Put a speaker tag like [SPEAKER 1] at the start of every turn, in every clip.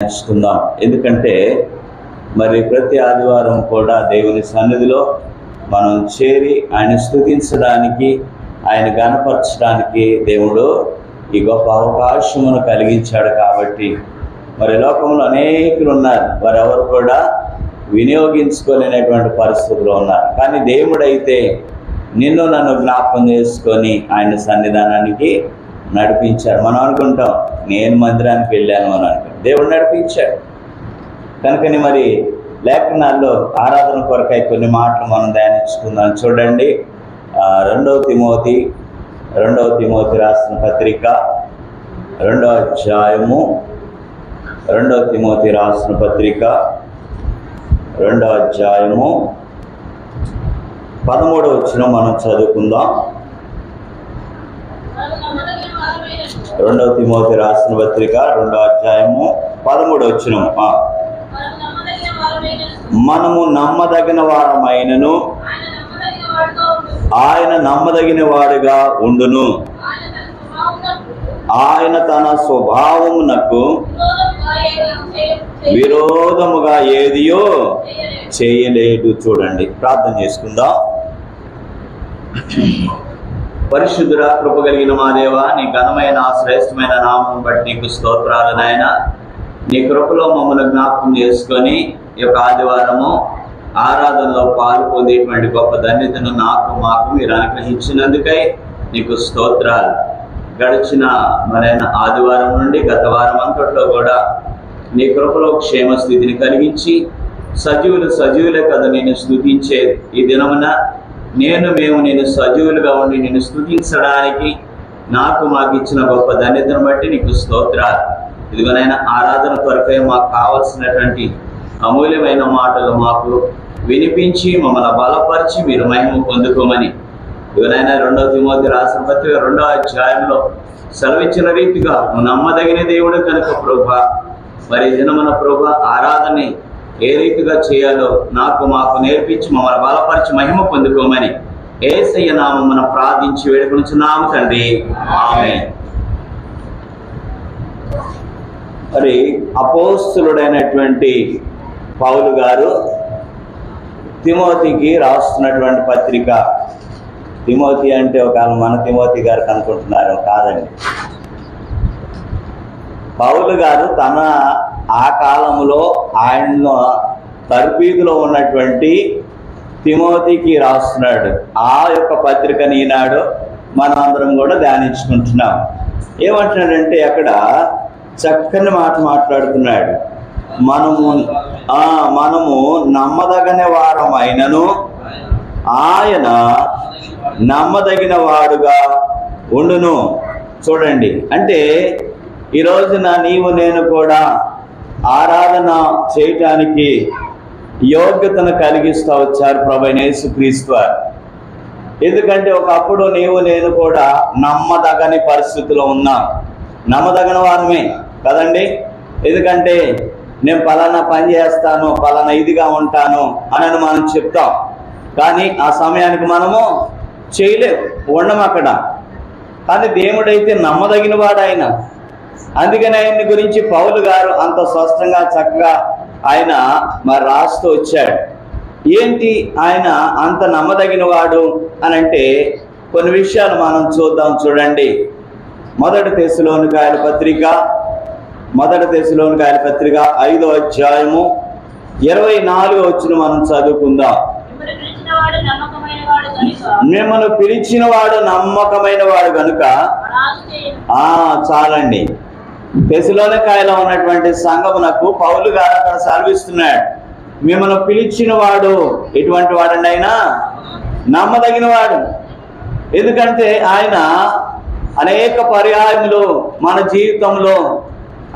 [SPEAKER 1] నేర్చుకుందాం. ఎందుకంటే మరి ప్రతి ఆదివారం కూడా దేవుని సన్నిధిలో మనం చేరి ఆయన స్తుతించడానికి, ఆయన గణపరచడానికి దేవుడు ఈ గొప్ప అవకాశమును కలిగించాడు. కాబట్టి మరి లోకంలో అనేకులు ఉన్నారు, వారెవరు కూడా వినియోగించుకోలేనటువంటి పరిస్థితుల్లో ఉన్నారు. కానీ దేవుడైతే నిన్ను నన్ను జ్ఞాపకం చేసుకొని ఆయన సన్నిధానానికి నడిపించాడు. మనం అనుకుంటాం నేను మందిరానికి వెళ్ళాను అని అనుకుంటాం, దేవుడు నడిపించాడు. కనుకని మరి లేఖనాల్లో ఆరాధన కొరకై కొన్ని మాటలు మనం ధ్యానించుకుందాం. చూడండి, రెండవ తిమోతి రాసిన పత్రిక 2వ అధ్యాయము, 2వ తిమోతి రాసిన పత్రిక 2వ అధ్యాయము 13వ వచనం మనం చదువుకుందాం. 2వ తిమోతి రాసిన పత్రిక 2వ అధ్యాయము 13వ వచనం. మనము నమ్మదగిన వారమైనను ఆయన నమ్మదగిన వాడుగా ఉండును, ఆయన తన స్వభావమునకు విరోధముగా ఏదియో చేయలేడు. చూడండి, ప్రార్థన చేసుకుందాం. పరిశుద్ధుడా, కృప కలిగిన మా దేవా, నీ ఘనమైన శ్రేష్టమైన నామం బట్టి నీకు స్తోత్రాలు నాయన. నీ కృపలో మమ్మల్ని జ్ఞాపకం చేసుకొని ఈ యొక్క ఆదివారము ఆరాధనలో పాలు పొందేటువంటి గొప్ప ధన్యతను మాకు మీరు అనుగ్రహించినందుకై నీకు స్తోత్రాలు. గడిచిన మరైన ఆదివారం నుండి గత వారం అంతట్లో కూడా నీ కృపలో క్షేమ స్థితిని కలిగించి సజీవులే కదా నేను స్తుతించే ఈ దినమున మేము నేను సజీవులుగా ఉండి నేను స్తుతించడానికి మాకు ఇచ్చిన గొప్ప ధన్యతను బట్టి నీకు స్తోత్రాలు. ఇదిగోనైనా ఆరాధన కొరకై మాకు కావలసినటువంటి అమూల్యమైన మాటలు మాకు వినిపించి మమ్మల్ని బలపరిచి మీరు మహిమ పొందుకోమని ఇదిగోనైనా 2వ తిమోతి రాసిన పత్రిక 2వ అధ్యాయంలో సెలవిచ్చిన రీతిగా నమ్మదగిన దేవుడు కనుక ప్రభువా, మరి దినమున ప్రభువా ఆరాధన ఏ రీతిగా చేయాలో మాకు నేర్పించి మమ్మల్ని బలపరిచి మహిమ పొందుకోమని యేసయ్య నామమున ప్రార్థించి వేడుకొనుచున్నాము తండ్రి, ఆమేన్. మరి అపోస్తలుడైనటువంటి పౌలు గారు తిమోతికి రాస్తున్నటువంటి పత్రిక. తిమోతి అంటే ఒక మన తిమోతి గారు అనుకుంటున్నారు, కాదండి. పౌలు గారు ఆ కాలంలో ఆయన తర్బీదులో ఉన్నటువంటి తిమోతికి రాస్తున్నాడు. ఆ యొక్క పత్రికని ఈనాడు మనం అందరం కూడా ధ్యానించుకుంటున్నాం. ఏమంటున్నాడంటే అక్కడ చక్కని మాట మాట్లాడుతున్నాడు. మనము నమ్మదగిన వారమైనను ఆయన నమ్మదగిన వాడుగా ఉండును. చూడండి, అంటే ఈ రోజున నేను కూడా ఆరాధన చేయటానికి యోగ్యతను కలిగిస్తూ వచ్చారు ప్రభువైన యేసుక్రీస్తు వారు. ఎందుకంటే ఒకప్పుడు నేను కూడా నమ్మదగని పరిస్థితిలో ఉన్నాం. నమ్మదగిన వారమే కదండి. ఎందుకంటే నేను పలానా పని చేస్తాను, పలానా ఇదిగా ఉంటాను అని మనం చెప్తాం. కానీ ఆ సమయానికి మనము చేయలేము, ఉండము అక్కడ. కానీ దేవుడైతే నమ్మదగిన వాడు ఆయన. అందుకని ఆయన్ని గురించి పౌలు గారు అంత స్పష్టంగా చక్కగా ఆయన మరి రాస్తూ వచ్చాడు. ఏంటి ఆయన అంత నమ్మదగిన వాడు అని అంటే కొన్ని విషయాలు మనం చూద్దాం. చూడండి, మొదటి తెస్సలోనికాయల పత్రిక 5వ అధ్యాయము 24వ వచనం మనం చదువుకుందాం. మిమ్మల్ని పిలిచిన వాడు నమ్మకమైన వాడు కనుక. చాలండి, తెస్సలోనికాయలో ఉన్నటువంటి సంఘమునకు పౌలు గారు అక్కడ సెలవిస్తున్నాడు. మిమ్మల్ని పిలిచిన వాడు ఎటువంటి వాడండి? ఆయన నమ్మదగిన వాడు. ఎందుకంటే ఆయన అనేక పర్యాయములు మన జీవితంలో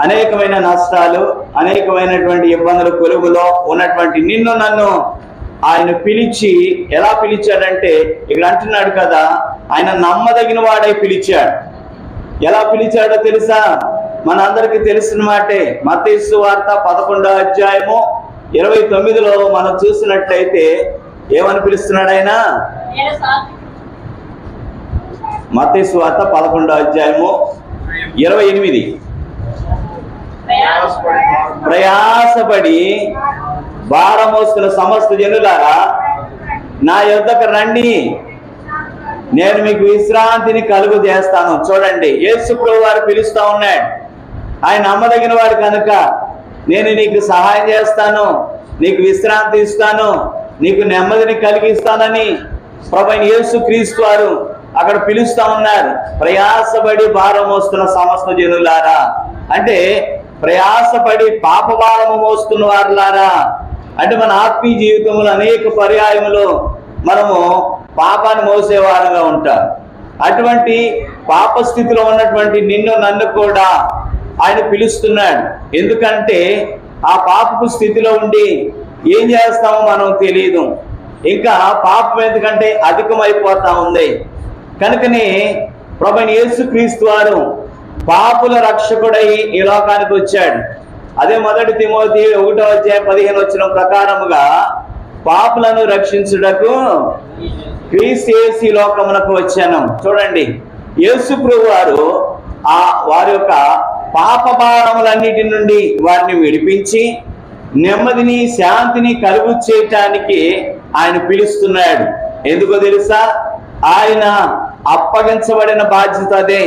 [SPEAKER 1] అనేకమైన నష్టాలు, అనేకమైనటువంటి ఇబ్బందులు, కొలువులో ఉన్నటువంటి నిన్ను నన్ను ఆయన పిలిచి ఎలా పిలిచాడంటే ఇక్కడ అంటున్నాడు కదా, ఆయన నమ్మదగిన వాడై పిలిచాడు. ఎలా పిలిచాడో తెలుసా? మనందరికీ తెలిసిన మాటే. మత్తయి సువార్త 11వ అధ్యాయము 29లో మనం చూసినట్లయితే ఏమని పిలుస్తున్నాడు ఆయన? మత్తయి సువార్త 11వ అధ్యాయము 28. ప్రయాసపడి భారమోస్తున్న సమస్త జనులారా నా యొద్దకు రండి, నేను మీకు విశ్రాంతిని కలుగు చేస్తాను. చూడండి, యేసు ప్రభువు వారు పిలుస్తా ఉన్నాడు. ఆయన నమ్మదగిన వాడు కనుక నేను నీకు సహాయం చేస్తాను, నీకు విశ్రాంతి ఇస్తాను, నీకు నెమ్మదిని కలిగిస్తానని ప్రభువైన యేసు క్రీస్తు వారు అక్కడ పిలుస్తా ఉన్నారు. ప్రయాసపడి భారం మోస్తున్న సమస్త జనులారా అంటే ప్రయాసపడి పాప భారము మోస్తున్న వారులారా అంటే మన ఆత్మీయ జీవితంలో అనేక పర్యాయములు మనము పాపాన్ని మోసేవారుగా ఉంటాం. అటువంటి పాప స్థితిలో ఉన్నటువంటి నిన్ను నన్ను కూడా ఆయన పిలుస్తున్నాడు. ఎందుకంటే ఆ పాపపు స్థితిలో ఉండి ఏం చేస్తామో మనం తెలియదు. ఇంకా పాపం ఎందుకంటే అధికమైపోతా ఉంది. కనుకనే ప్రభువైన యేసుక్రీస్తు వారు పాపుల రక్షకుడై ఈ లోకానికి వచ్చాడు. అదే 1 తిమోతి 1:15 ప్రకారముగా పాపులను రక్షించుటకు క్రీస్తు యేసు ఈ లోకమునకు వచ్చాను. చూడండి, యేసు ప్రభు వారు వారి యొక్క పాప భారములన్నిటి నుండి వారిని విడిపించి నెమ్మదిని శాంతిని కలుగు చేయటానికి ఆయన పిలుస్తున్నాడు. ఎందుకో తెలుసా? ఆయన అప్పగించబడిన బాధ్యత అదే.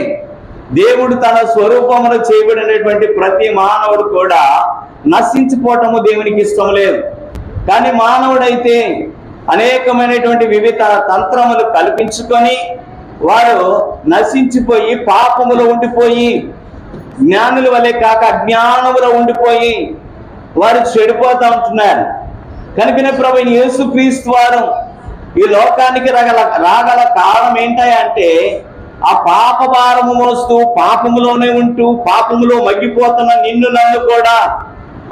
[SPEAKER 1] దేవుడు తన స్వరూపములో చేయబడినటువంటి ప్రతి మానవుడు కూడా నశించిపోవటము దేవునికి ఇష్టం లేదు. కానీ మానవుడైతే అనేకమైనటువంటి వివిధ తంత్రములు కల్పించుకొని వారు నశించిపోయి పాపములో ఉండిపోయి జ్ఞానుల వలె కాక అజ్ఞానములో ఉండిపోయి వారు చెడిపోతూ ఉంటున్నారు. కనుకనే ప్రభువైన యేసుక్రీస్తు వారు ఈ లోకానికి రాగల కారణం ఏంటంటే ఆ పాప భారము మోస్తూ పాపములోనే ఉంటూ పాపములో మగ్గిపోతున్న నిన్ను నన్ను కూడా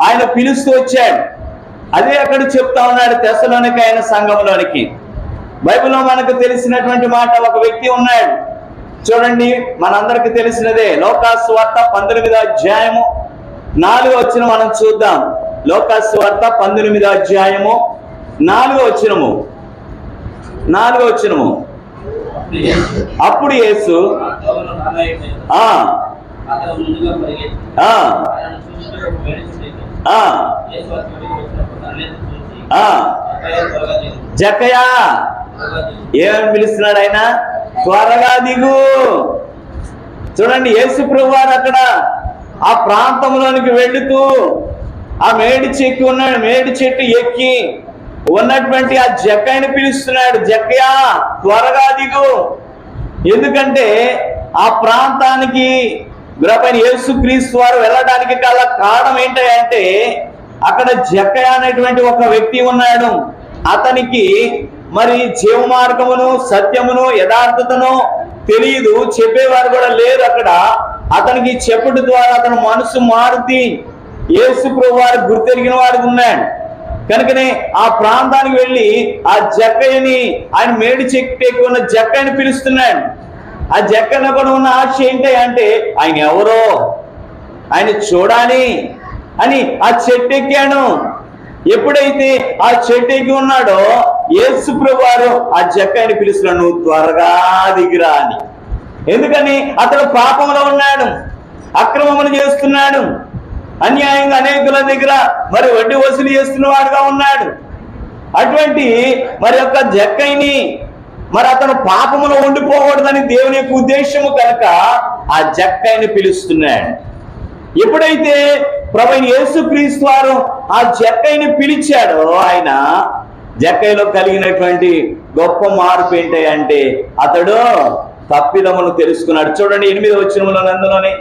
[SPEAKER 1] ఆయన పిలుస్తూ వచ్చాడు. అదే అక్కడ చెప్తా ఉన్నాడు తెస్సలోనిక అయిన సంఘంలోనికి. బైబిల్లో మనకు తెలిసినటువంటి మాట, ఒక వ్యక్తి ఉన్నాడు. చూడండి, మనందరికి తెలిసినదే. లోకాసు వార్త 19వ అధ్యాయము 4వ వచనం మనం చూద్దాం. లోకాసు వార్త 19వ అధ్యాయము 4వ వచనము. అప్పుడు యేసు జక్కయ్యా ఏమని పిలుస్తున్నాడు ఆయన? త్వరగా దిగు. చూడండి, యేసు ప్రభు వారు అక్కడ ఆ ప్రాంతంలోనికి వెళుతూ ఆ మేడి చెట్టు ఎక్కి ఉన్నటువంటి ఆ జక్కయ్యని పిలుస్తున్నాడు. జక్కయ్యా త్వరగా దిగు. ఎందుకంటే ఆ ప్రాంతానికి ప్రభువైన యేసుక్రీస్తు వారు వెళ్ళడానికి గల కారణం ఏంటంటే అక్కడ జక్కయ్య అనేటువంటి ఒక వ్యక్తి ఉన్నాడు. అతనికి మరి జీవ మార్గమును సత్యమును యథార్థతను తెలియదు, చెప్పేవారు కూడా లేరు అక్కడ. అతనికి చెప్పుట ద్వారా అతని మనసు మారుతి యేసు ప్రభు వారు గుర్తెరిగిన వాడు ఉన్నాడు. కనుకనే ఆ ప్రాంతానికి వెళ్ళి ఆ జక్కయ్యని, ఆయన మేడి చెట్టు ఉన్న జక్కయ్యని పిలుస్తున్నాడు. ఆ జక్కయ్యలో కూడా ఉన్న ఆశ ఏంటి అంటే ఆయన ఎవరో ఆయన చూడాలి అని ఆ చెట్టు ఎక్కాను. ఎప్పుడైతే ఆ చెట్టు ఎక్కి ఉన్నాడో యేసు ప్రభు వారు ఆ జక్కయ్యని పిలుస్తున్నాడు, నువ్వు త్వరగా దిగిరా అని. ఎందుకని అతడు పాపంలో ఉన్నాడు, అక్రమములు చేస్తున్నాడు, అన్యాయంగా అనేకుల దగ్గర మరి వడ్డీ వసూలు చేస్తున్న వాడుగా ఉన్నాడు. అటువంటి మరి యొక్క జక్కయ్యని మరి అతను పాపములో ఉండిపోకూడదని దేవుని యొక్క ఉద్దేశము కనుక ఆ జక్కయ్యని పిలుస్తున్నాడు. ఎప్పుడైతే ప్రభువైన యేసుక్రీస్తు వారు ఆ జక్కయ్యని పిలిచాడో ఆయన జక్కయ్యలో కలిగినటువంటి గొప్ప మార్పు ఏంటంటే అతడు తప్పిదమును తెలుసుకున్నాడు. చూడండి 8వ వచనంలో అందులోనే,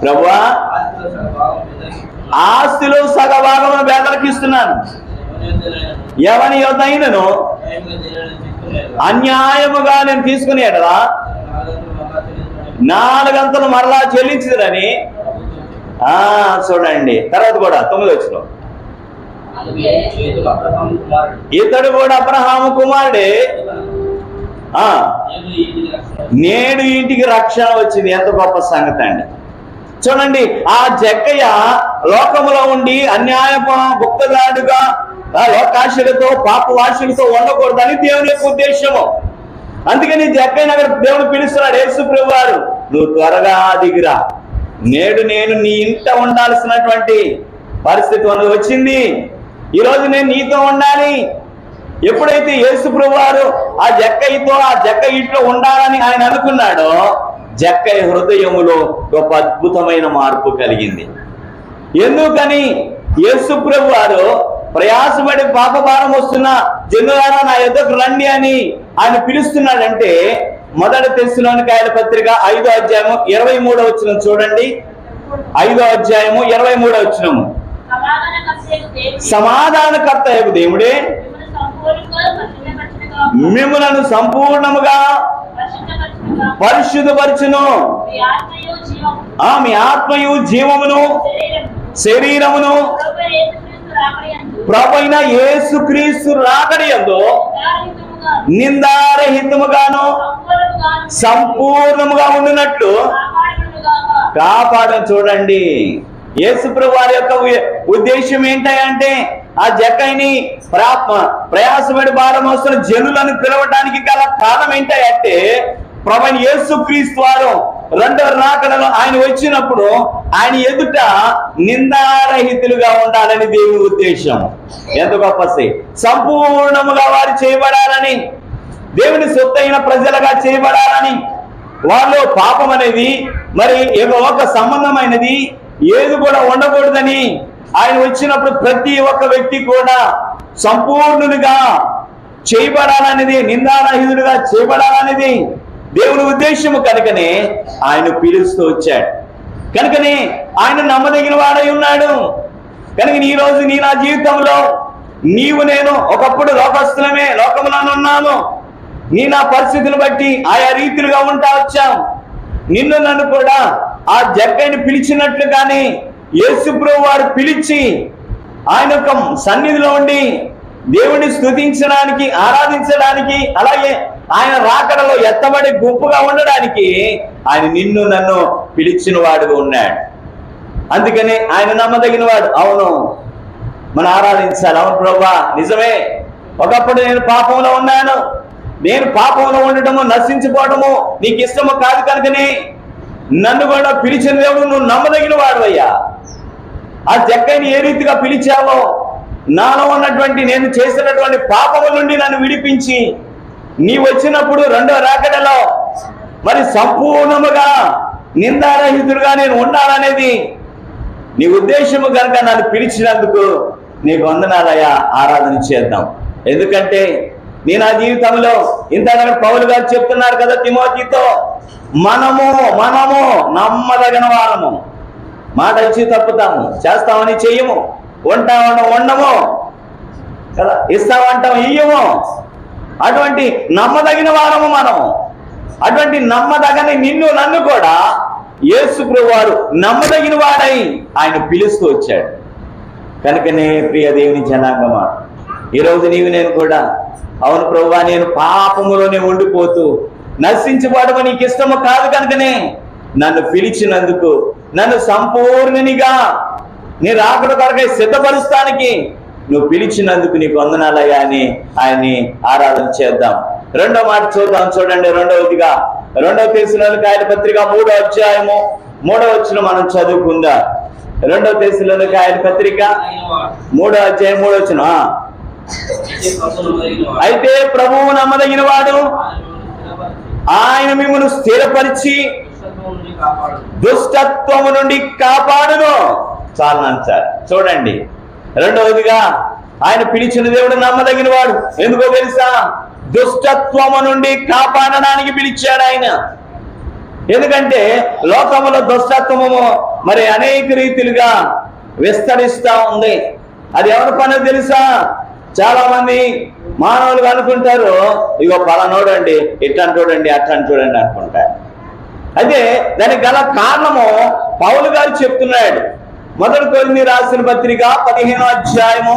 [SPEAKER 1] ప్రభువా ఆస్తిలో సగభాగమును పేదలకు ఇస్తున్నాను, ఎవని యొద్దైనను అన్యాయముగా నేను తీసుకునేదా 4 గంటలు మరలా చెల్లించదని. చూడండి తర్వాత కూడా 9వ వచనం, ఇతడు కూడా అబ్రహాము కుమారుడే, నేడు ఇంటికి రక్షణ వచ్చింది. ఎంత గొప్ప సంగతి అండి. చూడండి, ఆ జక్కయ్య లోకములో ఉండి అన్యాయపు గుప్తదాడుగా లోకాశలతో పాపవాశలతో ఉండకూడదని దేవుని యొక్క ఉద్దేశము. అందుకని జక్కయ్య నగర దేవుడు పిలుస్తున్నాడు యేసు ప్రభు వారు, నువ్వు త్వరగా దిగిరా. నేడు నేను నీ ఇంట ఉండాల్సినటువంటి పరిస్థితి వచ్చింది. ఈరోజు నేను నీతో ఉండాలి. ఎప్పుడైతే యేసుప్రభు వారు ఆ జక్కయ్యతో ఆ జక్కయ్య ఇంట్లో ఉండాలని ఆయన అనుకున్నాడో, జక్కయ్య హృదయములో ఒక అద్భుతమైన మార్పు కలిగింది. ఎందుకని? యేసుప్రభు వారు ప్రయాసపడి పాపభారం వస్తున్న జనులారా నా యొద్దకు రండి అని ఆయన పిలుస్తున్నాడంటే, మొదటి తెస్సలోనికైల పత్రిక 5వ అధ్యాయము 23వ వచనం చూడండి. 5వ అధ్యాయము 23వ వచనము. సమాధానకర్తయగు దేవుడే మిమ్ములను సంపూర్ణముగా పరిశుద్ధపరచును. మీ ఆత్మయు జీవమును శరీరమును ప్రభువైన యేసుక్రీస్తు రాకడయందు నిందారహితముగాను సంపూర్ణముగా ఉండినట్లు కాపాడని. చూడండి, యేసుప్రభు వారి యొక్క ఉద్దేశం ఏంటంటే ఆ జక్కయ్యని ప్రయాసపడి భారం వస్తున్న జనులను పిలవడానికి గల కారణం ఏంటంటే, ప్రభువైన యేసుక్రీస్తు వారు రెండవ రాకడలో ఆయన వచ్చినప్పుడు ఆయన ఎదుట నిందారహితులుగా ఉండాలని దేవుని ఉద్దేశం. ఎంత గొప్ప! సంపూర్ణముగా వారు చేయబడాలని, దేవుని సొత్తైన ప్రజలుగా చేయబడాలని, వాళ్ళు పాపం అనేది మరి ఒక సంబంధమైనది ఏది కూడా ఉండకూడదని ఆయన వచ్చినప్పుడు ప్రతి ఒక్క వ్యక్తి కూడా సంపూర్ణునిగా చేయబడాలనేది, నిందారహితుడిగా చేయబడాలనేది దేవుని ఉద్దేశము. కనుకనే ఆయన పిలుస్తూ వచ్చాడు. కనుకనే ఆయన నమ్మదగిన వాడై ఉన్నాడు. కనుక ఈ రోజు నా జీవితంలో నీవు నేను ఒకప్పుడు లోకస్తులమే, లోకములను ఉన్నాము. నా పరిస్థితిని బట్టి ఆయా రీతిలుగా ఉంటా వచ్చాం. నిన్ను నన్ను కూడా ఆ జక్కయ్యని పిలిచినట్లుగానే యేసుప్రభు వారు పిలిచి ఆయన యొక్క సన్నిధిలో ఉండి దేవుడిని స్తుతించడానికి, ఆరాధించడానికి, అలాగే ఆయన రాకడలో ఎత్తబడి గుంపుగా ఉండడానికి ఆయన నిన్ను నన్ను పిలిచిన వాడుగా ఉన్నాడు. అందుకని ఆయన నమ్మదగిన వాడు. అవును, మనం ఆరాధించాలి. అవును ప్రభువా, నిజమే, ఒకప్పుడు నేను పాపంలో ఉన్నాను, నేను పాపంలో ఉండటము, నశించిపోవటము నీకు ఇష్టము కాదు. కనుకనే నన్ను కూడా పిలిచిన దేవుడు నువ్వు నమ్మదగిన వాడు అయ్యా. ఆ జక్కయ్యని ఏ రీతిగా పిలిచావో, నాలో ఉన్నటువంటి నేను చేసినటువంటి పాపముల నుండి నన్ను విడిపించి నీ వచ్చినప్పుడు రెండో రాకడలో మరి సంపూర్ణముగా నిందారహితుడుగా నేను ఉండాలనేది నీ ఉద్దేశము కనుక నన్ను పిలిచినందుకు నీకు వందనాలయ్యా. ఆరాధన చేద్దాం. ఎందుకంటే నేను ఆ జీవితంలో ఇంతగా పౌలు గారు చెప్తున్నారు కదా తిమోతితో, మనము నమ్మదగిన వారము. మాట ఇచ్చి తప్పుతాము, చేస్తామని చెయ్యము, ఉంటామని ఉండము కదా, ఇస్తామంటాం ఇయ్యము. అటువంటి నమ్మదగిన వారము మనము. అటువంటి నమ్మదగని నిన్ను నన్ను కూడా యేసుప్రభు వారు నమ్మదగిన వాడై ఆయన పిలుస్తూ వచ్చాడు. కనుకనే ప్రియ దేవుని జనాంగమా, ఈరోజు నీవు నేను కూడా, అవును ప్రభువా, నేను పాపములోనే ఉండిపోతూ నశించబడము నీకు ఇష్టము కాదు. కనుకనే నన్ను పిలిచినందుకు, నన్ను సంపూర్ణునిగా నీ రాకడ కొరకై సిద్ధపరుస్తానికి నువ్వు పిలిచినందుకు నీకు వందనాలయ్యా అని ఆయన్ని ఆరాధన చేద్దాం. రెండో మాట చూద్దాం. చూడండి, రెండవదిగా 2వ తెస్సలోనికైల పత్రిక 3వ అధ్యాయము 3వ వచనం మనం చదువుకుందాం. 2వ తెస్సలోనికైల పత్రిక 3వ అధ్యాయం 3వ వచనం. అయితే ప్రభువు నమ్మదగిన వాడు, ఆయన మిమ్మల్ని స్థిరపరిచి దుష్టత్వము నుండి కాపాడును. చాలు సార్. చూడండి, రెండవదిగా ఆయన పిలిచిన దేవుడు నమ్మదగిన వాడు. ఎందుకో తెలుసా? దుష్టత్వము నుండి కాపాడడానికి పిలిచాడు ఆయన. ఎందుకంటే లోకములో దుష్టత్వము మరి అనేక రీతిలుగా విస్తరిస్తా ఉంది. అది ఎవరి పని తెలుసా? చాలా మంది మానవులు అనుకుంటారు, ఇగో పలానోడు అండి, ఇట్టంటోడండి, అట్టంటోడండి అనుకుంటారు. అయితే దానికి గల కారణము పౌలు గారు చెప్తున్నాడు. మొదటి కొరింథీ రాసిన పత్రిక 15వ అధ్యాయము,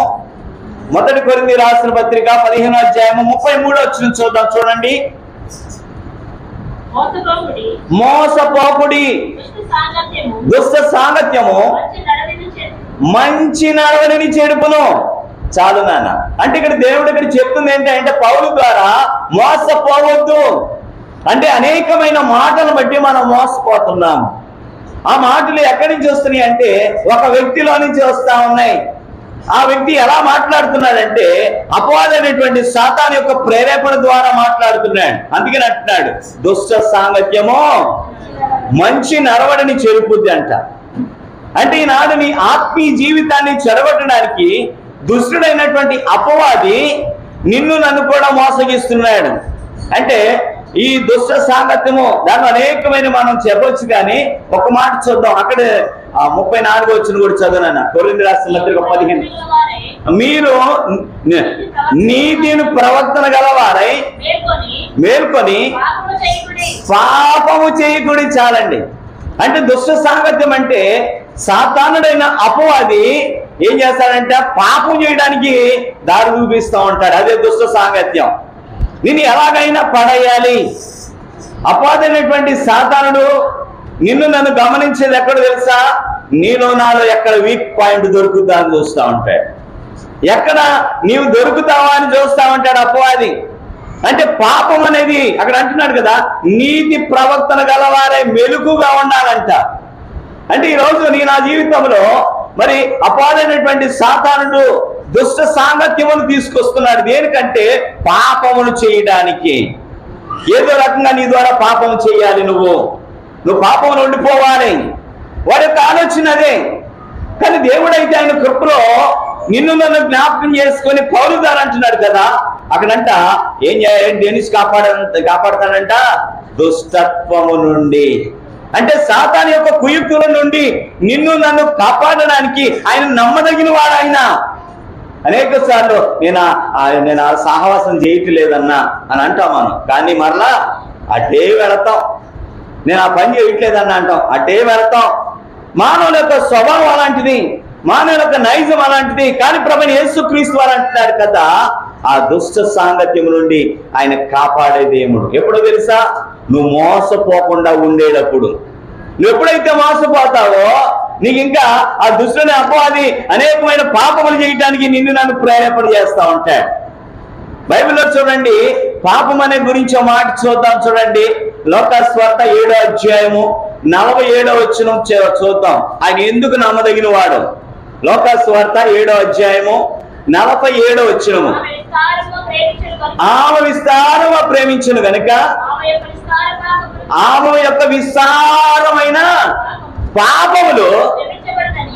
[SPEAKER 1] మొదటి కొరింథీ రాసిన పత్రిక 15వ అధ్యాయము 33వ వచనం చూద్దాం. చూడండి, మోసపోకుడి, దుష్ట సాంగత్యము మంచి నడవడిని చెడుపును. చాలు నాన్న. అంటే ఇక్కడ దేవుడు ఇక్కడ చెప్తుంది ఏంటంటే పౌలు ద్వారా మోసపోవద్దు. అంటే అనేకమైన మాటలు బట్టి మనం మోసపోతున్నాం. ఆ మాటలు ఎక్కడి నుంచి వస్తున్నాయి అంటే ఒక వ్యక్తిలో నుంచి వస్తా ఉన్నాయి. ఆ వ్యక్తి ఎలా మాట్లాడుతున్నాడంటే అపవాదైనటువంటి సాతాను యొక్క ప్రేరేపణ ద్వారా మాట్లాడుతున్నాడు. అందుకని అంటున్నాడు, దుష్ట సాంగత్యము మంచి నడవడిని చెరుపుద్ది అంట. అంటే ఈనాడు నీ ఆత్మీయ జీవితాన్ని చెడగొట్టడానికి దుష్టుడైనటువంటి అపవాది నిన్ను నన్ను కూడా మోసగిస్తున్నాడు. అంటే ఈ దుష్ట సాంగత్యము దాని అనేకమైన మనం చెప్పొచ్చు, కానీ ఒక మాట చూద్దాం. అక్కడ 34 వచ్చిన కూడా చదువునన్న కొరింథీ రాసిన పత్రిక 15. మీరు నీతిని ప్రవర్తన గలవారై మేల్కొని పాపము చేయకుడి. చాలండి. అంటే దుష్ట సాంగత్యం అంటే సాతానుడైన అపవాది ఏం చేస్తాడంటే పాపం చేయడానికి దారి చూపిస్తూ ఉంటాడు. అదే దుష్ట సాంగత్యం. నిన్ను ఎలాగైనా పడేయాలి. అపవాదైనటువంటి సాతానుడు నిన్ను నన్ను గమనించేది ఎక్కడ తెలుసా? నీలో నాలో ఎక్కడ వీక్ పాయింట్ దొరుకుతా అని చూస్తూ ఉంటాడు. ఎక్కడ నీవు దొరుకుతావా అని చూస్తూ ఉంటాడు అపవాది. అంటే పాపం అనేది అక్కడ అంటున్నాడు కదా, నీతి ప్రవర్తన గలవారే మెలుకుగా ఉండాలంట. అంటే ఈరోజు నీ నా జీవితంలో మరి అపవాదైనటువంటి సాతానుడు దుష్ట సాంగత్యమును తీసుకొస్తున్నాడు. దేనికంటే పాపమును చేయడానికి. ఏదో రకంగా నీ ద్వారా పాపం చేయాలి, నువ్వు పాపమును ఉండిపోవాలి. వాడి యొక్క ఆలోచన అదే. కానీ దేవుడైతే ఆయన కృపలో నిన్ను నన్ను జ్ఞాపకం చేసుకొని పౌలు గారు అంటున్నాడు కదా, అక్కడంట ఏం చేయాలి, దేనిసి కాపాడతాడంట దుష్టత్వము నుండి. అంటే సాతాను యొక్క కుయుక్తుల నుండి నిన్ను నన్ను కాపాడడానికి ఆయన నమ్మదగిన వాడు. ఆయన అనేక సార్లు నేను ఆ సాహసం చేయట్లేదన్నా అని అంటాం మనం, కానీ మరలా అటే వెళతాం. నేను ఆ పని చేయట్లేదన్నా అంటాం, అటే వెళతాం. మానవుల యొక్క స్వభావం అలాంటిది, మానవుల యొక్క నైజం అలాంటిది. కానీ ప్రభువైన యేసుక్రీస్తు వారు అంటున్నాడు కదా, ఆ దుష్ట సాంగత్యం నుండి ఆయన కాపాడే దేవుడు. ఎప్పుడో తెలుసా? నువ్వు మోసపోకుండా ఉండేటప్పుడు. నువ్వు ఎప్పుడైతే మోసపోతావో నీకు ఇంకా ఆ దుష్టుని అపవాది అనేకమైన పాపములు చేయడానికి నిన్ను నన్ను ప్రేరేపణ చేస్తా ఉంటాడు. బైబిల్లో చూడండి, పాపం అనే గురించి ఒక మాట చూద్దాం. చూడండి, లోకాసువార్త 7వ అధ్యాయము 47వ వచనం చూద్దాం. ఆయన ఎందుకు నమ్మదగిన వాడు. లోకాసువార్త 7వ అధ్యాయము 47వ వచనము. ఆమె విస్తారముగా ప్రేమించును గనుక ఆమె యొక్క విస్తారమైన పాపములు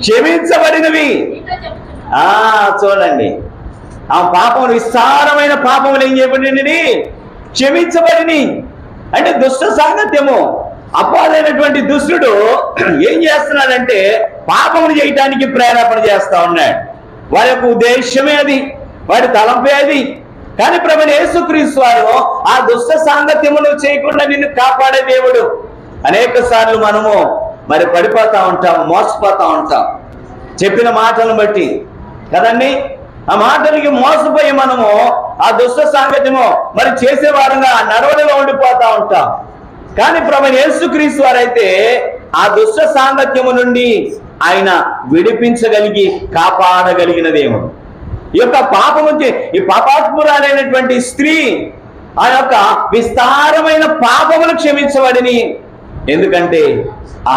[SPEAKER 1] క్షమించబడినవి. చూడండి, ఆ పాపములు విస్తారమైన పాపములు ఏం చేయబడినవి? క్షమించబడిని. అంటే దుష్ట సాంగత్యము, అపవాదైనటువంటి దుష్టుడు ఏం చేస్తున్నాడంటే పాపములు చేయటానికి ప్రేరేపణ చేస్తా ఉన్నాడు. వారి యొక్క ఉద్దేశమే అది, వాడి తలంపే అది. కానీ ప్రభువైన యేసుక్రీస్తు వారు ఆ దుష్ట సాంగత్యములు చేయకుండా నిన్ను కాపాడే దేవుడు. అనేక సార్లు మనము మరి పడిపోతా ఉంటాం, మోసపోతా ఉంటాం చెప్పిన మాటలను బట్టి కదండి. ఆ మాటలకి మోసపోయి మనము ఆ దుష్ట సాంగత్యము మరి చేసేవారుగా నడవడిలో ఉండిపోతా ఉంటాం. కానీ ప్రభువైన యేసుక్రీస్తు వారైతే ఆ దుష్ట సాంగత్యము నుండి ఆయన విడిపించగలిగి కాపాడగలిగిన దేవుడు. ఈ యొక్క పాపము, ఈ పాపాత్మురాలైనటువంటి స్త్రీ ఆ యొక్క విస్తారమైన పాపములు క్షమించబడిని. ఎందుకంటే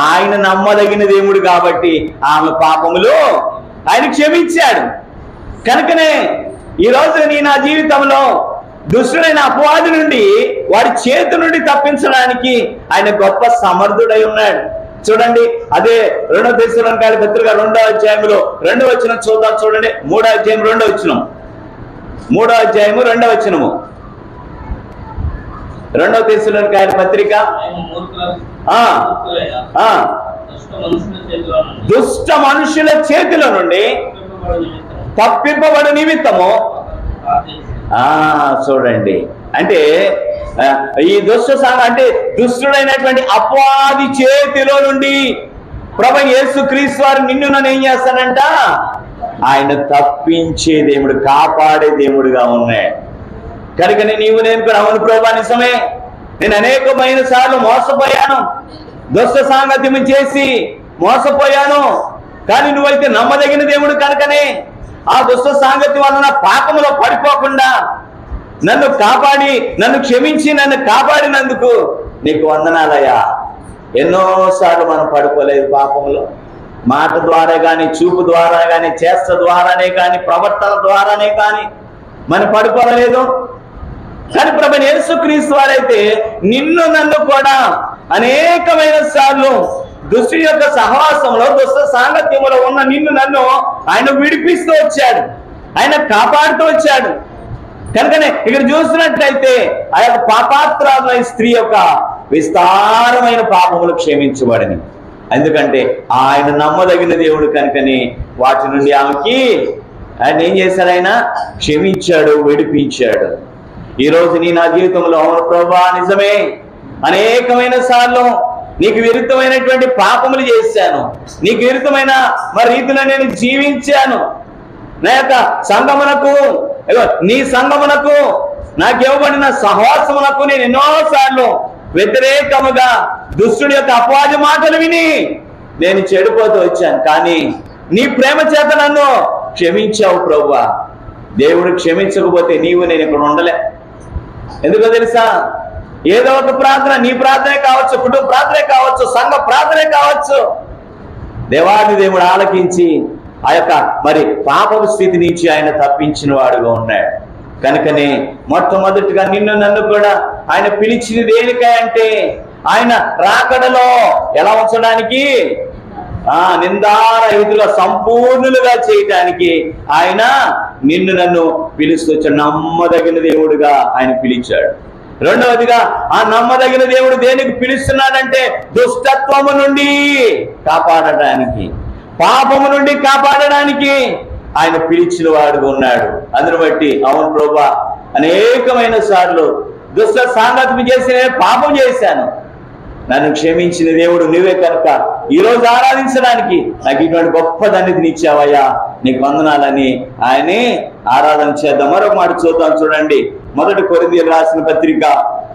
[SPEAKER 1] ఆయన నమ్మదగిన దేవుడు కాబట్టి ఆమె పాపములు ఆయన క్షమించాడు. కనుకనే ఈరోజు నీ నా జీవితంలో దుష్టుడైన అపవాది నుండి వాడి చేతి నుండి తప్పించడానికి ఆయన గొప్ప సమర్థుడై ఉన్నాడు. చూడండి, అదే 2వ తెస్సలోనికైయుల పత్రిక 2వ అధ్యాయంలో 2వ వచనం చూద్దాం. చూడండి, 3వ అధ్యాయం 2వ వచనం. 3వ అధ్యాయము 2వ వచనము. 2వ తెస్సలోనికైయుల పత్రిక దుష్ట మనుషుల చేతుల నుండి తప్పింపబడు నిమిత్తము. చూడండి, అంటే ఈ దుష్ట సాంగ అంటే దుష్టుడైనటువంటి అపవాది చేతిలో నుండి ప్రభువైన యేసుక్రీస్తు వారు నిన్ను నన్ను ఏం చేస్తాడంట? ఆయన తప్పించే దేవుడు, కాపాడే దేవుడుగా ఉన్నాడు. కనుకనే నీవు నేను కూడా అవును ప్రభువా నిజమే, నేను అనేకమైన సార్లు మోసపోయాను, దుష్ట సాంగత్యం చేసి మోసపోయాను. కానీ నువ్వైతే నమ్మదగిన దేవుడు కనుకనే ఆ దుష్ట సాంగత్యం వలన పాపములో పడిపోకుండా నన్ను కాపాడి, నన్ను క్షమించి నన్ను కాపాడినందుకు నీకు వందనాలయ్యా. ఎన్నోసార్లు మనం పడిపోలేదు పాపంలో. మాట ద్వారా కానీ, చూపు ద్వారా కానీ, చేష్ట ద్వారానే కానీ, ప్రవర్తన ద్వారానే కానీ మనం పడిపోలేదు. కానీ ప్రభువైన యేసుక్రీస్తు వారైతే నిన్ను నన్ను కూడా అనేకమైన సార్లు దుష్టుని యొక్క సహవాసంలో, దుష్ట సాంగత్యంలో ఉన్న నిన్ను నన్ను ఆయన విడిపిస్తూ వచ్చాడు, ఆయన కాపాడుతూ వచ్చాడు. కనుకనే ఇక్కడ చూసినట్లయితే ఆ యొక్క పాపాత్రాలైన స్త్రీ యొక్క విస్తారమైన పాపములు క్షమించబడిని. ఎందుకంటే ఆయన నమ్మదగిన దేవుడు కనుకనే వాటి నుండి ఆమెకి ఆయన ఏం చేశాడు? ఆయన క్షమించాడు, విడిపించాడు. ఈరోజు నీ నా జీవితంలో అవును ప్రభువా నిజమే, అనేకమైన సార్లు నీకు విరుద్ధమైనటువంటి పాపములు చేశాను, నీకు విరుద్ధమైన రీతిలో నేను జీవించాను. నా యొక్క సంఘమునకు, నీ సంఘమునకు, నాకు ఇవ్వబడిన సహవాసమునకు నేను ఎన్నోసార్లు వ్యతిరేకముగా దుష్టుడి యొక్క అపవాది మాటలు విని నేను చెడిపోతూ వచ్చాను. కానీ నీ ప్రేమ చేత నన్ను క్షమించావు ప్రభువా. దేవుడు క్షమించకపోతే నీవు నేను ఇక్కడ ఉండలే. ఎందుకో తెలుసా? ఏదో ఒక ప్రార్థన, నీ ప్రార్థనే కావచ్చు, కుటుంబ ప్రార్థనే కావచ్చు, సంఘ ప్రార్థనే కావచ్చు, దేవాది దేవుడు ఆలకించి ఆ యొక్క పాపపు స్థితి నుంచి ఆయన తప్పించిన వాడుగా ఉన్నాడు. కనుకనే మొట్టమొదటిగా నిన్ను నన్ను కూడా ఆయన పిలిచింది దేనికై అంటే ఆయన రాకడలో ఎలా ఉంచడానికి, నిందారహితుల సంపూర్ణులుగా చేయటానికి ఆయన నిన్ను నన్ను పిలుస్తూ వచ్చాడు. నమ్మదగిన దేవుడుగా ఆయన పిలిచాడు. రెండవదిగా ఆ నమ్మదగిన దేవుడు దేనికి పిలుస్తున్నాడంటే దుష్టత్వము నుండి కాపాడడానికి, పాపము నుండి కాపాడడానికి ఆయన పిలిచిన వాడుగా ఉన్నాడు. అందును బట్టి అవును ప్రభువా, అనేకమైన సార్లు దుష్ట సాంగత్యం చేసి నేను పాపం చేశాను, నన్ను క్షమించిన దేవుడు నువ్వే కనుక ఈరోజు ఆరాధించడానికి నాకు ఇటువంటి గొప్ప ధన్యతని ఇచ్చావయ్యా, నీకు వందనాలని ఆయనే ఆరాధన చేద్దాం. మరొక మాట చూద్దాం, చూడండి. 1 కొరింథీయులకు రాసిన పత్రిక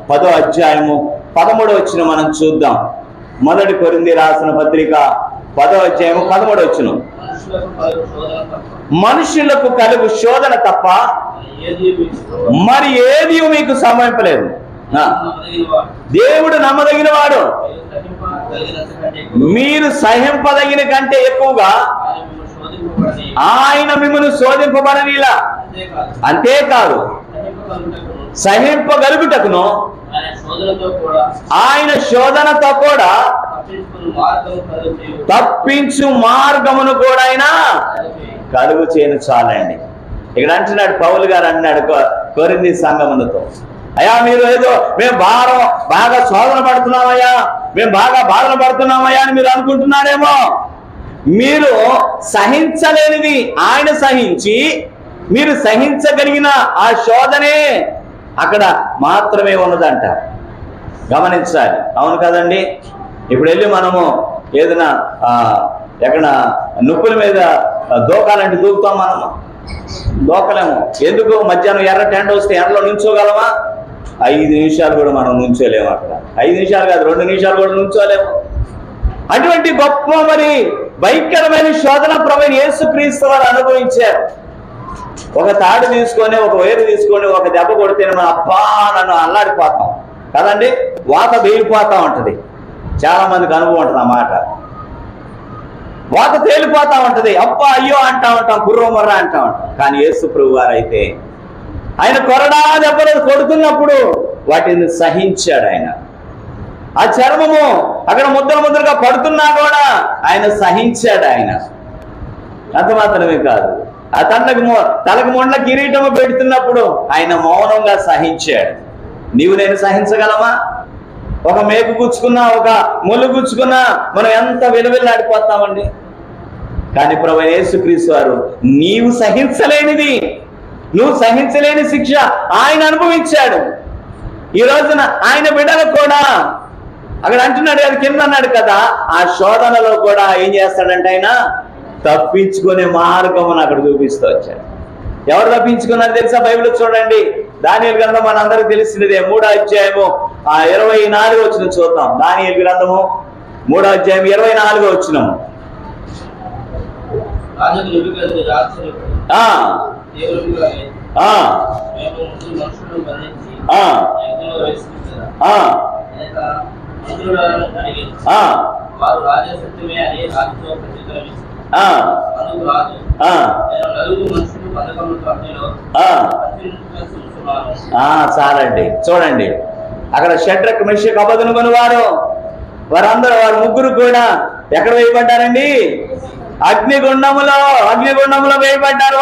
[SPEAKER 1] 10వ అధ్యాయము 13వ వచనం మనం చూద్దాం. 1 కొరింథీయులకు రాసిన పత్రిక 10వ అధ్యాయము 13వ వచనం. మనుషులకు కలుగు శోధన తప్ప మరి ఏది మీకు సంభవింపలేదు. దేవుడు నమ్మదగిన వాడు, మీరు సహింపదగిన కంటే ఎక్కువగా ఆయన మిమ్మల్ని శోధింపబడనిలా. అంతేకాదు సహింపగలుగుటకును ఆయన శోధనతో కూడా తప్పించు మార్గమును కూడా ఆయన కలుగు చేయను చాలండి. ఇక్కడ అంటున్నాడు పౌలు గారు, అన్నాడు కొరింథీ సంఘములతో, అయ్యా మీరు ఏదో మేము బాగా శోధన పడుతున్నామయ్యా, మేము బాగా బాధలు పడుతున్నామయ్యా అని మీరు అనుకుంటున్నారేమో. మీరు సహించలేనిది ఆయన సహించి మీరు సహించగలిగిన ఆ శోధనే అక్కడ మాత్రమే ఉన్నదంట. గమనించాలి. అవును కదండి? ఇప్పుడు వెళ్ళి మనము ఏదైనా ఎక్కడ నొప్పుల మీద దూకాలంటే దూకుతాం, మనము దూకలేము. ఎందుకు? మధ్యాహ్నం ఎర్ర టెండ వస్తే ఎర్రలో నుంచోగలమా? 5 నిమిషాలు కూడా మనం నుంచోలేము. అక్కడ 5 నిమిషాలు కాదు, 2 నిమిషాలు కూడా నుంచోలేము. అటువంటి గొప్ప భయంకరమైన శోధన ప్రభువైన యేసుక్రీస్తు వారు అనుభవించారు. ఒక తాడు తీసుకొని, ఒక వేరు తీసుకొని, ఒక దెబ్బ కొడితేనే మనం అబ్బా నన్ను అల్లాడిపోతాం కదండి, వాత వేలిపోతా ఉంటుంది. చాలా మందికి అనుభవం ఉంటుంది ఆ మాట. వాత తేలిపోతా ఉంటది, అబ్బా అయ్యో అంటా ఉంటాం, కుర్రమర్ర అంటా ఉంటాం. కానీ యేసు ప్రభు వారు అయితే ఆయన కొరడా దెబ్బలు కొడుతున్నప్పుడు వాటిని సహించాడు. ఆయన ఆ చర్మము అక్కడ ముద్దలుగా పడుతున్నా కూడా ఆయన సహించాడు. ఆయన అంత మాత్రమే కాదు, ఆ తలకు మొండ్ల కిరీటము పెడుతున్నప్పుడు ఆయన మౌనంగా సహించాడు. నీవు నేను సహించగలమా? ఒక మేకు గుచ్చుకున్నా, ఒక ముళ్ళు గుచ్చుకున్నా మనం ఎంత విలువెల్లాడిపోతామండి. కానీ ప్రభువైన యేసుక్రీస్తు వారు నీవు సహించలేనిది, నువ్వు సహించలేని శిక్ష ఆయన అనుభవించాడు. ఈ రోజున ఆయన బిడ్డలకు కూడా అక్కడ అంటున్నాడు కదా, కింద అన్నాడు కదా, ఆ శోధనలో కూడా ఏం చేస్తాడంటే ఆయన తప్పించుకునే మార్గమును అక్కడ చూపిస్తూ వచ్చాడు. ఎవరు తప్పించుకున్నారు తెలుసా? బైబిల్ చూడండి, దానియేలు గ్రంథం మనందరికీ తెలిసినదే. 3వ అధ్యాయము 24వ వచనం చూద్దాం. దానియేలు గ్రంథము 3వ అధ్యాయం 24వ వచనం.
[SPEAKER 2] మంత్రులను అడిగి
[SPEAKER 1] ఆ,
[SPEAKER 2] వారు రాజా సత్యమే అని రాజుతో ప్రత్యుత్తరమిచ్చారు.
[SPEAKER 1] ఆ,
[SPEAKER 2] అందుకు రాజు,
[SPEAKER 1] ఆ,
[SPEAKER 2] నేను నలుగురు మనుషులు పథకములతో అగ్నిలో
[SPEAKER 1] ఆ.
[SPEAKER 2] పరిశీలించుకుంటున్నాను.
[SPEAKER 1] చాలండి. చూడండి, అక్కడ షడ్రక్ మెషక్ అబెదనెగో వారు వారందరూ వారు ముగ్గురు కూడా ఎక్కడ వేయబడ్డారండి? అగ్నిగుండంలో వేయబడ్డారు.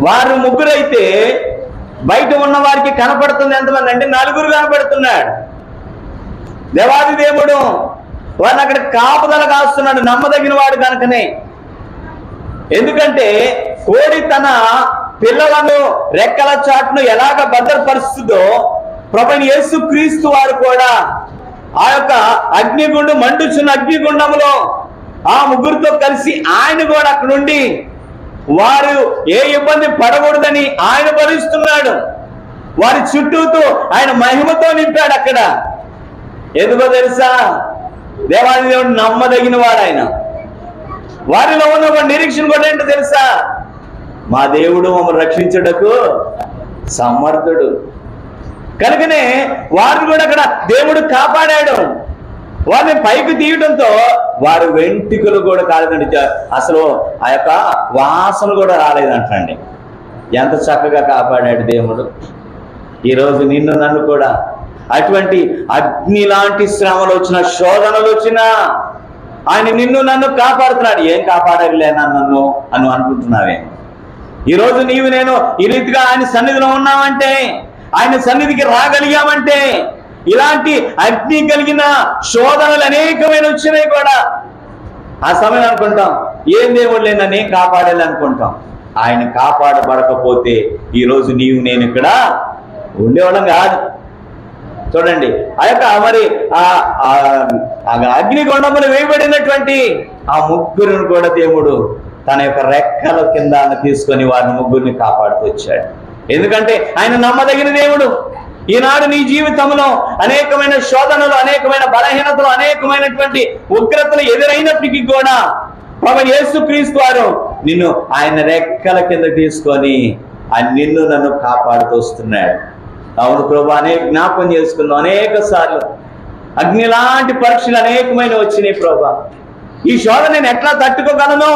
[SPEAKER 1] వారు ముగ్గురైతే బయట ఉన్న వారికి కనపడుతుంది ఎంతమంది అంటే నలుగురు కనపడుతున్నాడు. దేవాది దేవుడు వారిని అక్కడ కాపుదల కాస్తున్నాడు, నమ్మదగిన వాడు కనుకనే. ఎందుకంటే కోడి తన పిల్లలను రెక్కల చాటును ఎలాగ భద్రపరుస్తుందో ప్రభువైన యేసుక్రీస్తు వారు కూడా ఆ యొక్క మండుచున్న అగ్నిగుండములో ఆ ముగ్గురితో కలిసి ఆయన కూడా అక్కడ నుండి వారు ఏ ఇబ్బంది పడకూడదని ఆయన భరిస్తున్నాడు. వారి చుట్టూతో ఆయన మహిమతో నింపాడు అక్కడ. ఎందుకో తెలుసా? దేవాది దేవుడు నమ్మదగిన వాడు ఆయన. వారిలో ఉన్న ఒక నిరీక్షణ కూడా ఏంటో తెలుసా? మా దేవుడు మమ్మల్ని రక్షించుటకు సమర్థుడు కనుకనే వారిని కూడా అక్కడ దేవుడు కాపాడాడు. వారిని పైకి తీయడంతో వారు వెంట్రుకలు కూడా కాలేదండి. అసలు ఆ యొక్క వాసన కూడా రాలేదంటండి. ఎంత చక్కగా కాపాడాడు దేవుడు. ఈరోజు నిన్ను నన్ను కూడా అటువంటి అగ్ని లాంటి శ్రమలు వచ్చిన, శోధనలు వచ్చినా ఆయన నిన్ను నన్ను కాపాడుతున్నాడు. ఏం కాపాడలేనా నన్ను అని అనుకుంటున్నావే? ఈరోజు నీవు నేను ఈ రీతిగా ఆయన సన్నిధిలో ఉన్నామంటే, ఆయన సన్నిధికి రాగలిగామంటే, ఇలాంటి అగ్ని కలిగిన శోధనలు అనేకమైన వచ్చినాయి కూడా ఆ సమయం అనుకుంటాం ఏం దేవుడు లేనా నేను కాపాడాలి అనుకుంటాం. ఆయన కాపాడబడకపోతే ఈరోజు నీవు నేను ఇక్కడ ఉండేవాళ్ళం కాదు. చూడండి, ఆ యొక్క మరి అగ్నిగుండములు వేయబడినటువంటి ఆ ముగ్గురిని కూడా దేవుడు తన యొక్క రెక్కల కింద తీసుకొని వారిని ముగ్గురిని కాపాడుతూ వచ్చాడు. ఎందుకంటే ఆయన నమ్మదగిన దేవుడు. ఈనాడు నీ జీవితంలో అనేకమైన శోధనలు, అనేకమైన బలహీనతలు, అనేకమైనటువంటి ఉగ్రతలు ఎదురైనప్పటికీ కూడా ప్రభువైన యేసుక్రీస్తు వారు నిన్ను ఆయన రెక్కల కింద తీసుకొని ఆయన నిన్ను నన్ను కాపాడుతూ వస్తున్నాడు. అవును ప్రభు, జ్ఞాపకం చేసుకున్నాం అనేక సార్లు అగ్ని లాంటి పరీక్షలు అనేకమైన వచ్చినాయి. ప్రభు, ఈ శోధన నేను ఎట్లా తట్టుకోగలను?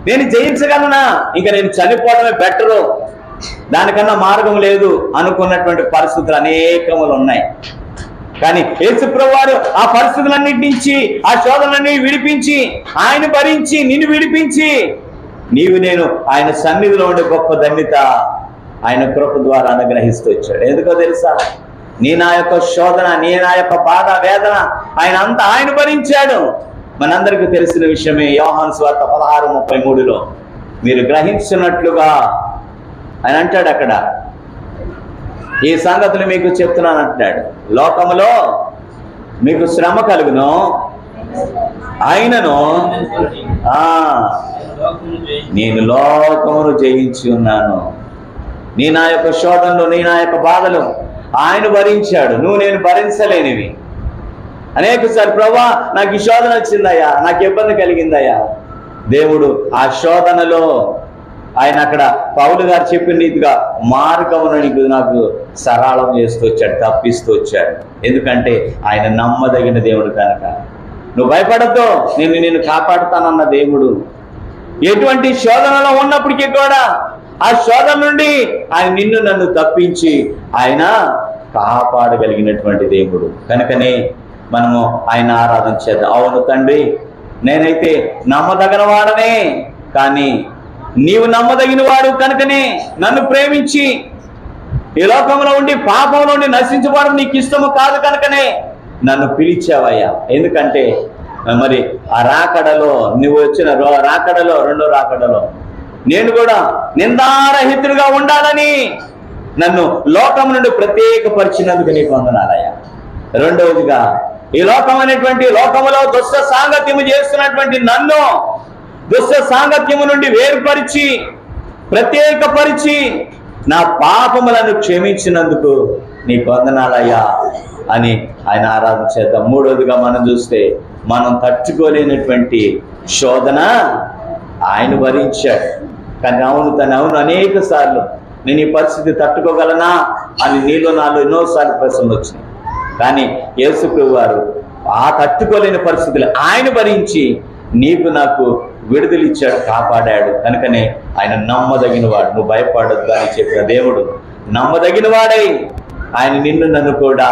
[SPEAKER 1] నేను జయించగలనా? ఇంకా నేను చనిపోవడమే బెటరు, దానికన్నా మార్గం లేదు అనుకున్నటువంటి పరిస్థితులు అనేకములు ఉన్నాయి. కానీ యేసు ప్రభువు వారు ఆ పరిస్థితులన్నిటి నుంచి, ఆ శోధనలన్నీ విడిపించి, ఆయన భరించి నిన్ను విడిపించి నీవు నేను ఆయన సన్నిధిలో ఉండే గొప్ప ధన్యత ఆయన కృప ద్వారా అనుగ్రహిస్తూ వచ్చాడు. ఎందుకో తెలుసా? నీ నా యొక్క శోధన, నీ నా యొక్క బాధ, వేదన ఆయన అంతా ఆయన భరించాడు. మనందరికీ తెలిసిన విషయమే. యోహాను సువార్త 16:33లో మీరు గ్రహించినట్లుగా ఆయన అంటాడు అక్కడ, ఈ సంగతులు మీకు చెప్తున్నాను అంటాడు. లోకములో మీకు శ్రమ కలుగును, ఆయనను నేను లోకమును జయించి ఉన్నాను. నీ నా యొక్క శోధనలు, నీ నా యొక్క బాధలు ఆయన భరించాడు. నువ్వు నేను భరించలేనివి. అనేకసార్లు ప్రభువా నాకు ఈ శోధన వచ్చిందయ్యా, నాకు ఇబ్బంది కలిగిందయ్యా. దేవుడు ఆ శోధనలో ఆయన అక్కడ పౌలు గారు చెప్పిన రీతిగా మార్గమును నాకు సరళం చేస్తూ వచ్చాడు, తప్పిస్తూ వచ్చాడు. ఎందుకంటే ఆయన నమ్మదగిన దేవుడు కనుక. నువ్వు భయపడద్దు, నేను కాపాడుతానన్న దేవుడు. ఎటువంటి శోధనలో ఉన్నప్పటికీ కూడా ఆ శోధన నుండి ఆయన నిన్ను నన్ను తప్పించి ఆయన కాపాడగలిగినటువంటి దేవుడు కనుకనే మనము ఆయన ఆరాధన చేద్దాం. అవును తండ్రి, నేనైతే నమ్మదగిన వాడనే, కానీ నీవు నమ్మదగిన వాడు కనుకనే నన్ను ప్రేమించి ఈ లోకంలో ఉండి పాపంలో ఉండి నశించబడడం నీకు ఇష్టము కాదు కనుకనే నన్ను పిలిచావయ్యా. ఎందుకంటే మరి ఆ రాకడలో, నువ్వు వచ్చిన రాకడలో, రెండో రాకడలో నేను కూడా నిందారహితుడిగా ఉండాలని నన్ను లోకం నుండి ప్రత్యేకపరిచినందుకు నీకు వందనాలయ్యా. రెండవదిగా ఈ లోకం అనేటువంటి లోకములో దుష్ట సాంగత్యము చేస్తున్నటువంటి నన్ను దుష్ట సాంగత్యము నుండి వేరుపరిచి ప్రత్యేకపరిచి నా పాపములను క్షమించినందుకు నీకు వందనాలయ్యా అని ఆయన ఆరాధన చేద్దాం. మూడవదిగా మనం చూస్తే మనం తట్టుకోలేనటువంటి శోధన ఆయన భరించాడు. కానీ అవును అనేక సార్లు నేను ఈ పరిస్థితి తట్టుకోగలనా అని నీలో నాలో ఎన్నోసార్లు ప్రశ్నలు వచ్చినాయి. కానీ యేసు ప్రభువు వారు ఆ తట్టుకోలేని పరిస్థితులు ఆయన భరించి నీకు నాకు విడుదలిచ్చాడు, కాపాడాడు. కనుకనే ఆయన నమ్మదగిన వాడు, నువ్వు భయపడొద్దు అని చెప్పిన దేవుడు నమ్మదగిన వాడై ఆయన నిన్ను నన్ను కూడా